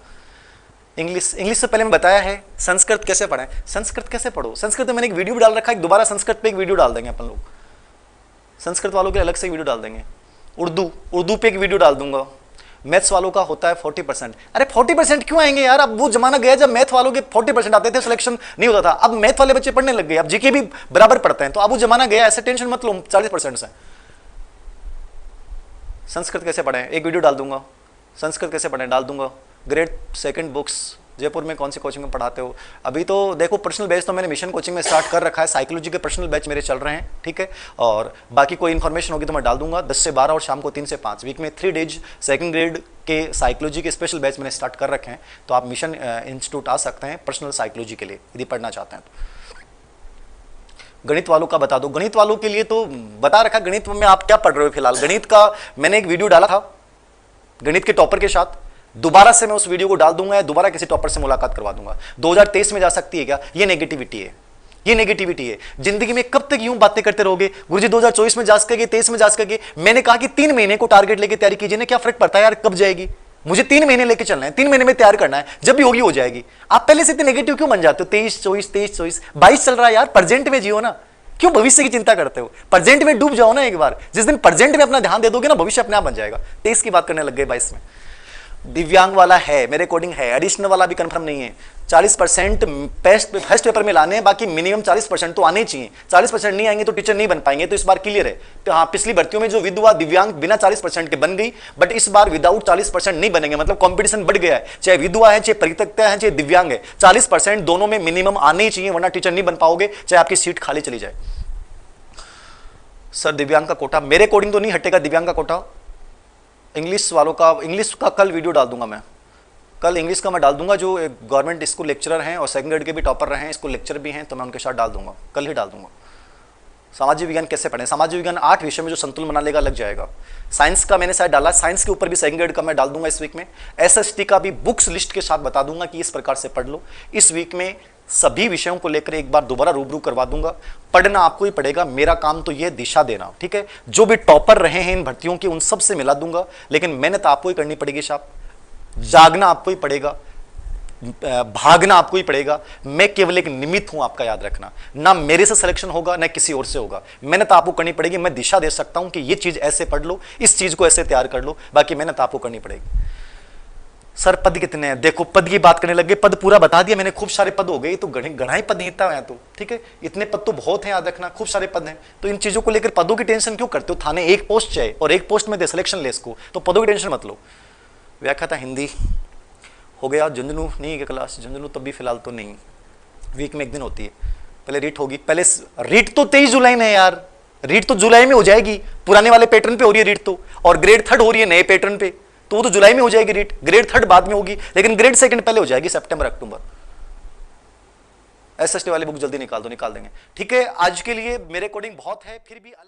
इंग्लिश से पहले मैं बताया है। संस्कृत कैसे पढ़ें? संस्कृत कैसे पढ़ो? संस्कृत में मैंने एक वीडियो भी डाल रखा है, दोबारा संस्कृत पे एक वीडियो डाल देंगे अपन लोग। संस्कृत वालों के अलग से वीडियो डाल देंगे। उर्दू पे एक वीडियो डाल दूंगा। मैथ्स वालों का होता है 40%। अरे 40% क्यों आएंगे यार? अब वो जमाना गया जब मैथ वालों के 40% आते थे, सिलेक्शन नहीं होता था। अब मैथ वाले बच्चे पढ़ने लग गए, अब जीके भी बराबर पढ़ते हैं, तो अब वो जमाना गया। ऐसे टेंशन मत लो 40% से। संस्कृत कैसे पढ़ें? एक वीडियो डाल दूंगा। संस्कृत कैसे पढ़ें डाल दूंगा। ग्रेड सेकंड बुक्स जयपुर में कौन सी कोचिंग में पढ़ाते हो? अभी तो देखो पर्सनल बैच तो मैंने मिशन कोचिंग में स्टार्ट कर रखा है। साइकोलॉजी के पर्सनल बैच मेरे चल रहे हैं, ठीक है। और बाकी कोई इन्फॉर्मेशन होगी तो मैं डाल दूंगा। 10 से 12 और शाम को 3 से 5 वीक में 3 डेज सेकंड ग्रेड के साइकोलॉजी के स्पेशल बैच मैंने स्टार्ट कर रखे हैं। तो आप मिशन इंस्टीट्यूट आ सकते हैं पर्सनल साइकोलॉजी के लिए यदि पढ़ना चाहते हैं तो। गणित वालों का बता दो। गणित वालों के लिए तो बता रखा। गणित में आप क्या पढ़ रहे हो फिलहाल? गणित का मैंने एक वीडियो डाला था गणित के टॉपर के साथ। दोबारा से मैं उस वीडियो को डाल दूंगा या दोबारा किसी टॉपर से मुलाकात करवा दूंगा। 2023 में जा सकती है क्या? ये नेगेटिविटी है, ये नेगेटिविटी है। जिंदगी में कब तक यूं बातें करते रहोगे? गुरुजी 2024 में जा सकेंगे, 23 में जा सकेंगे। मैंने कहा कि 3 महीने को टारगेट लेके तैयारी कीजिए ना। क्या फर्क पड़ता है यार कब जाएगी? मुझे 3 महीने लेके चलना है, 3 महीने में तैयार करना है, जब भी होगी हो जाएगी। आप पहले से इतने नेगेटिव क्यों बन जाते हो? 23 24 23 24 22 चल रहा है यार। प्रेजेंट में जियो ना, क्यों भविष्य की चिंता करते हो? प्रेजेंट में डूब जाओ ना एक बार। जिस दिन प्रेजेंट में अपना ध्यान दे दोगे ना, भविष्य अपने आप बन जाएगा। 23 की बात करने लग गए 22 में। दिव्यांग वाला है मेरे कोडिंग है, एडिशनल वाला भी कंफर्म नहीं है। 40% फर्स्ट पेपर में लाने हैं, बाकी मिनिमम 40% तो आने चाहिए। 40% नहीं आएंगे तो टीचर नहीं बन पाएंगे, तो इस बार क्लियर है। तो हाँ, पिछली भर्तियों में जो विधवा दिव्यांग बिना 40% के बन गई, बट इस बार विदाउट 40% नहीं बनेंगे। मतलब कंपटीशन बढ़ गया है, चाहे विधवा है, चाहे परित्यक्ता है, चाहे दिव्यांग है। 40% दोनों में मिनिमम आने ही चाहिए, वरना टीचर नहीं बन पाओगे, चाहे आपकी सीट खाली चली जाए। सर दिव्यांग का कोटा मेरे अकॉर्डिंग तो नहीं हटेगा, दिव्यांग का कोटा। इंग्लिश वालों का, इंग्लिश का कल वीडियो डाल दूंगा मैं, कल इंग्लिश का मैं डाल दूंगा। जो गवर्नमेंट स्कूल लेक्चरर हैं और सेकंड ग्रेड के भी टॉपर रहे हैं, स्कूल लेक्चर भी हैं, तो मैं उनके साथ डाल दूंगा, कल ही डाल दूंगा। सामाजिक विज्ञान कैसे पढ़ें, सामाजिक विज्ञान 8 विषय में जो संतुलन बना लेगा लग जाएगा। साइंस का मैंने शायद डाला, साइंस के ऊपर भी सेकंड ग्रेड का मैं डाल दूंगा इस वीक में। एसएसटी का भी बुक्स लिस्ट के साथ बता दूंगा कि इस प्रकार से पढ़ लो। इस वीक में सभी विषयों को लेकर एक बार दोबारा रूबरू करवा दूंगा। पढ़ना आपको ही पड़ेगा, मेरा काम तो यह दिशा देना, ठीक है। जो भी टॉपर रहे हैं इन भर्तियों के उन सब से मिला दूंगा, लेकिन मेहनत आपको ही करनी पड़ेगी साहब। जागना आपको ही पड़ेगा, भागना आपको ही पड़ेगा। मैं केवल एक निमित्त हूं, आपका याद रखना। ना मेरे से सिलेक्शन होगा ना किसी और से होगा, मेहनत आपको करनी पड़ेगी। मैं दिशा दे सकता हूं कि ये चीज ऐसे पढ़ लो, इस चीज को ऐसे तैयार कर लो, बाकी मेहनत आपको करनी पड़ेगी। सर पद कितने हैं, देखो पद की बात करने लगे, पद पूरा बता दिया मैंने, खूब सारे पद हो गए, तो गढ़ा ही पद नहीं था तो, ठीक है। इतने पद तो बहुत हैं, याद रखना, खूब सारे पद हैं। तो इन चीजों को लेकर पदों की टेंशन क्यों करते हो। थाने एक पोस्ट चाहिए और एक पोस्ट में दे सिलेक्शन ले इसको, तो पदों की टेंशन मत लो। व्याख्या था हिंदी हो गया, झुंझुनू नहीं है क्लास, झुंझुनू तब भी फिलहाल तो नहीं, वीक में एक दिन होती है। पहले रीट होगी, पहले रीट तो 23 जुलाई में है यार, रीट तो जुलाई में हो जाएगी, पुराने वाले पैटर्न पे हो रही है रीट तो, और ग्रेड 3 हो रही है नए पैटर्न पे, तो वो तो जुलाई में हो जाएगी रीट। ग्रेड 3 बाद में होगी, लेकिन ग्रेड 2 पहले हो जाएगी, सितंबर अक्टूबर। एसएसटी वाली बुक जल्दी निकाल दो, निकाल देंगे, ठीक है। आज के लिए मेरे अकॉर्डिंग बहुत है, फिर भी अलग